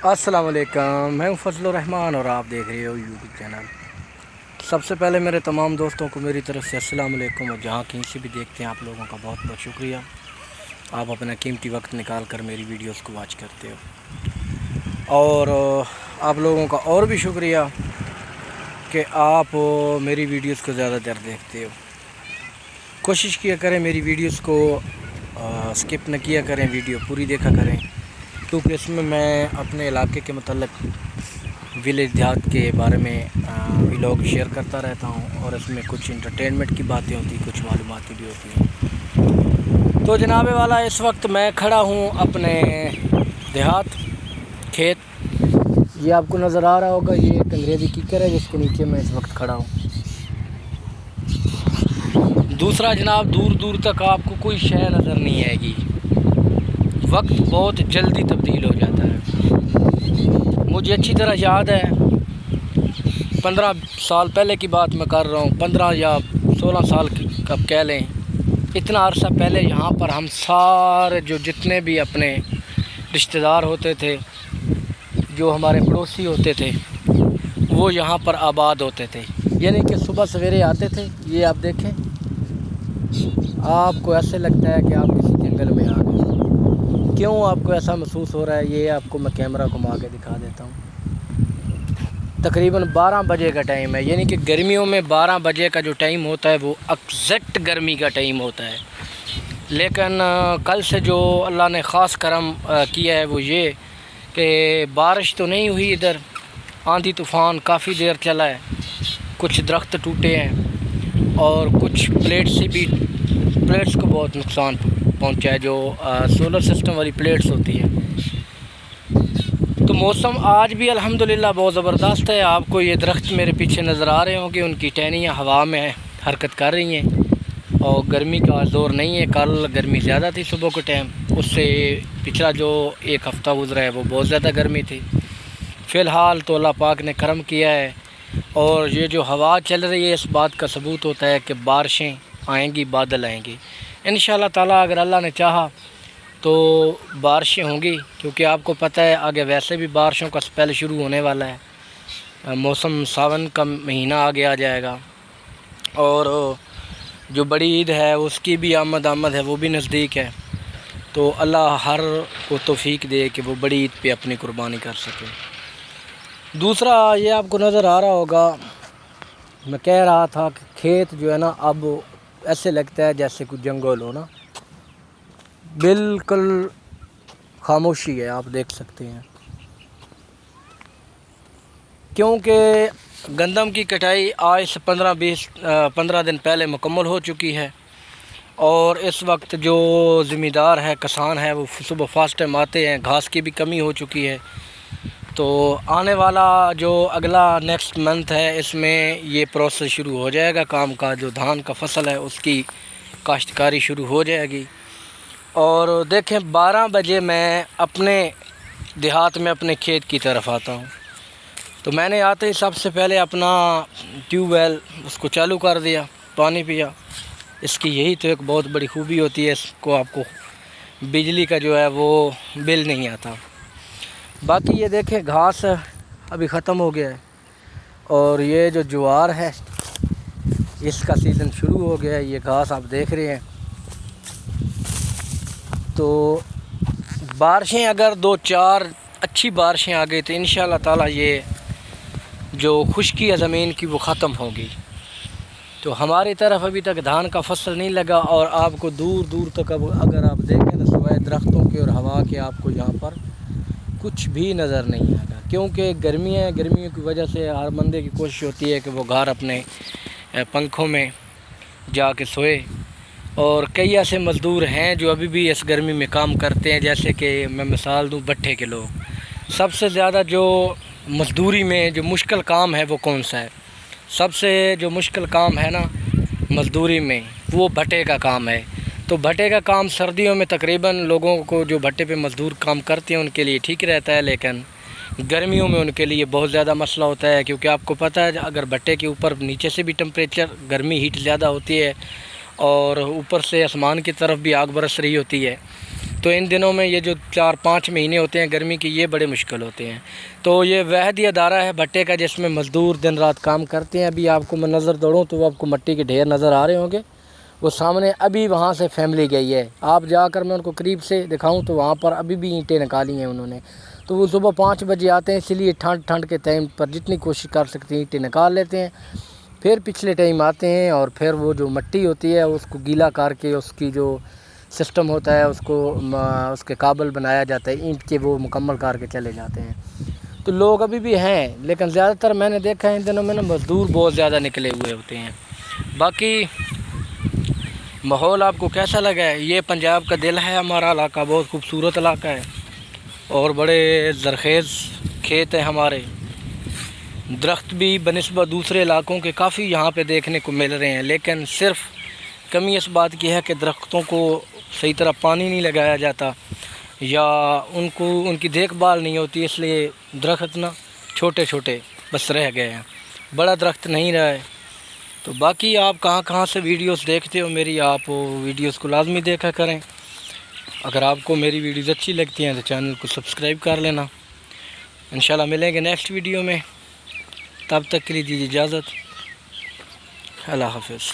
السلام علیکم، میں ہوں فضل الرحمان اور آپ دیکھ رہے ہو یوٹیوب چینل۔ سب سے پہلے میرے تمام دوستوں کو میری طرف سے السلام علیکم، اور جہاں کہیں سے بھی دیکھتے ہیں آپ لوگوں کا بہت بہت شکریہ۔ آپ اپنا قیمتی وقت نکال کر میری ویڈیوز کو واچ کرتے ہو، اور آپ لوگوں کا اور بھی شکریہ کہ آپ میری ویڈیوز کو زیادہ تر دیکھتے ہو۔ کوشش کیا کریں میری ویڈیوز کو سکپ نہ کیا کریں، ویڈیو پوری دیکھا کریں، کیونکہ اس میں اپنے علاقے کے متعلق ولیج دیہات کے بارے میں ولاگ شیئر کرتا رہتا ہوں، اور اس میں کچھ انٹرٹینمنٹ کی باتیں ہوتی ہیں، کچھ معلوماتی بھی ہوتی ہیں۔ تو جناب والا، اس وقت میں کھڑا ہوں اپنے دیہات کھیت۔ یہ آپ کو نظر آ رہا ہوگا، یہ ایک انگریزی کیکر ہے جس کے نیچے میں اس وقت کھڑا ہوں۔ دوسرا جناب، دور دور تک آپ کو کوئی شے نظر نہیں آئے گی، وقت بہت جلدی تبدیل ہو جاتا ہے۔ مجھے اچھی طرح یاد ہے، 15 سال پہلے کی بات میں کر رہا ہوں، 15 یا 16 سال کی اب کہہ لیں، اتنا عرصہ پہلے یہاں پر ہم سارے جتنے بھی اپنے رشتہ دار ہوتے تھے، جو ہمارے پڑوسی ہوتے تھے، وہ یہاں پر آباد ہوتے تھے۔ یعنی کہ صبح سویرے آتے تھے، یہ آپ دیکھیں، آپ کو ایسے لگتا ہے کہ آپ کسی جنگل میں آ گئے۔ کیوں آپ کو ایسا محسوس ہو رہا ہے، یہ آپ کو میں کیمرہ گھما کے دکھا دیتا ہوں۔ تقریباً 12 بجے کا ٹائم ہے، یعنی کہ گرمیوں میں 12 بجے کا جو ٹائم ہوتا ہے وہ ایگزیکٹ گرمی کا ٹائم ہوتا ہے۔ لیکن کل سے جو اللہ نے خاص کرم کیا ہے وہ یہ کہ بارش تو نہیں ہوئی، ادھر آندھی طوفان کافی دیر چلا ہے، کچھ درخت ٹوٹے ہیں، اور کچھ پلیٹس کو بہت نقصان پہنچا ہے، جو سولر سسٹم والی پلیٹس ہوتی ہیں۔ تو موسم آج بھی الحمدللہ بہت زبردست ہے۔ آپ کو یہ درخت میرے پیچھے نظر آ رہے ہوں کہ ان کی ٹہنیاں ہوا میں حرکت کر رہی ہیں، اور گرمی کا زور نہیں ہے۔ کل گرمی زیادہ تھی صبح کے ٹائم، اس سے پچھلا جو ایک ہفتہ گزرا ہے وہ بہت زیادہ گرمی تھی۔ فی الحال تو اللہ پاک نے کرم کیا ہے، اور یہ جو ہوا چل رہی ہے اس بات کا ثبوت ہوتا ہے کہ بارشیں آئیں گی، بادل آئیں گی انشاءاللہ تعالیٰ۔ اگر اللہ نے چاہا تو بارشیں ہوں گی، کیونکہ آپ کو پتہ ہے آگے ویسے بھی بارشوں کا سپیل شروع ہونے والا ہے۔ موسم ساون کا مہینہ آگے آ جائے گا، اور جو بڑی عید ہے اس کی بھی آمد ہے، وہ بھی نزدیک ہے۔ تو اللہ ہر کو توفیق دے کہ وہ بڑی عید پہ اپنی قربانی کر سکے۔ دوسرا، یہ آپ کو نظر آ رہا ہوگا، میں کہہ رہا تھا کہ کھیت جو ہے نا، اب ایسے لگتا ہے جیسے کوئی جنگل ہو نا، بالکل خاموشی ہے، آپ دیکھ سکتے ہیں، کیونکہ گندم کی کٹائی آج سے 15 دن پہلے مکمل ہو چکی ہے، اور اس وقت جو ذمہ دار ہے، کسان ہے، وہ صبح فاسٹ ٹائم آتے ہیں، گھاس کی بھی کمی ہو چکی ہے۔ تو آنے والا جو اگلا نیکسٹ منتھ ہے، اس میں یہ پروسیس شروع ہو جائے گا کام کا، جو دھان کا فصل ہے اس کی کاشتکاری شروع ہو جائے گی۔ اور دیکھیں، 12 بجے میں اپنے دیہات میں اپنے کھیت کی طرف آتا ہوں، تو میں نے آتے ہی سب سے پہلے اپنا ٹیوب ویل اس کو چالو کر دیا، پانی پیا۔ اس کی یہی تو ایک بہت بڑی خوبی ہوتی ہے، اس کو آپ کو بجلی کا جو ہے وہ بل نہیں آتا۔ باقی یہ دیکھیں، گھاس ابھی ختم ہو گیا ہے، اور یہ جو جوار ہے اس کا سیزن شروع ہو گیا ہے، یہ گھاس آپ دیکھ رہے ہیں۔ تو بارشیں اگر 2-4 اچھی بارشیں آ گئی تو انشاءاللہ تعالیٰ یہ جو خشکی ہے زمین کی وہ ختم ہوگی۔ تو ہماری طرف ابھی تک دھان کا فصل نہیں لگا، اور آپ کو دور دور تک اب اگر آپ دیکھیں تو سوائے درختوں کے اور ہوا کے آپ کو یہاں پر کچھ بھی نظر نہیں آئے گا، کیونکہ گرمیوں کی وجہ سے ہر بندے کی کوشش ہوتی ہے کہ وہ گھر اپنے پنکھوں میں جا کے سوئے۔ اور کئی ایسے مزدور ہیں جو ابھی بھی اس گرمی میں کام کرتے ہیں، جیسے کہ میں مثال دوں بٹھے کے لوگ۔ سب سے زیادہ جو مزدوری میں جو مشکل کام ہے وہ کون سا ہے؟ سب سے جو مشکل کام ہے نا مزدوری میں، وہ بھٹے کا کام ہے۔ تو بھٹے کا کام سردیوں میں تقریباً لوگوں کو جو بھٹے پہ مزدور کام کرتے ہیں ان کے لیے ٹھیک رہتا ہے، لیکن گرمیوں میں ان کے لیے بہت زیادہ مسئلہ ہوتا ہے، کیونکہ آپ کو پتہ ہے اگر بھٹے کے اوپر نیچے سے بھی ٹمپریچر گرمی ہیٹ زیادہ ہوتی ہے، اور اوپر سے آسمان کی طرف بھی آگ برس رہی ہوتی ہے، تو ان دنوں میں یہ جو 4-5 مہینے ہوتے ہیں گرمی کی، یہ بڑے مشکل ہوتے ہیں۔ تو یہ وحدی ادارہ ہے بھٹے کا، جس میں مزدور دن رات کام کرتے ہیں۔ ابھی آپ کو میں نظر دوڑوں تو آپ کو مٹی کے ڈھیر نظر آ رہے ہوں گے، وہ سامنے ابھی وہاں سے فیملی گئی ہے۔ آپ جا کر میں ان کو قریب سے دکھاؤں تو وہاں پر ابھی بھی اینٹیں نکالی ہیں انہوں نے۔ تو وہ صبح 5 بجے آتے ہیں، اس لیے ٹھنڈ کے ٹائم پر جتنی کوشش کر سکتے ہیں اینٹیں نکال لیتے ہیں، پھر پچھلے ٹائم آتے ہیں اور پھر وہ جو مٹی ہوتی ہے اس کو گیلا کر کے اس کی جو سسٹم ہوتا ہے اس کے قابل بنایا جاتا ہے اینٹ کے، وہ مکمل کر کے چلے جاتے ہیں۔ تو لوگ ابھی بھی ہیں، لیکن زیادہ تر میں نے دیکھا ہے ان دنوں میں مزدور بہت زیادہ نکلے ہوئے ہوتے ہیں۔ باقی ماحول آپ کو کیسا لگا ہے؟ یہ پنجاب کا دل ہے ہمارا علاقہ، بہت خوبصورت علاقہ ہے اور بڑے زرخیز کھیت ہیں ہمارے۔ درخت بھی بنسبت دوسرے علاقوں کے کافی یہاں پہ دیکھنے کو مل رہے ہیں، لیکن صرف کمی اس بات کی ہے کہ درختوں کو صحیح طرح پانی نہیں لگایا جاتا یا ان کی دیکھ بھال نہیں ہوتی، اس لیے درخت نا چھوٹے چھوٹے بس رہ گئے ہیں، بڑا درخت نہیں رہا ہے۔ تو باقی آپ کہاں سے ویڈیوز دیکھتے ہو میری، آپ ویڈیوز کو لازمی دیکھا کریں۔ اگر آپ کو میری ویڈیوز اچھی لگتی ہیں تو چینل کو سبسکرائب کر لینا۔ انشاءاللہ ملیں گے نیکسٹ ویڈیو میں، تب تک کے لیے دیجیے اجازت، اللہ حافظ۔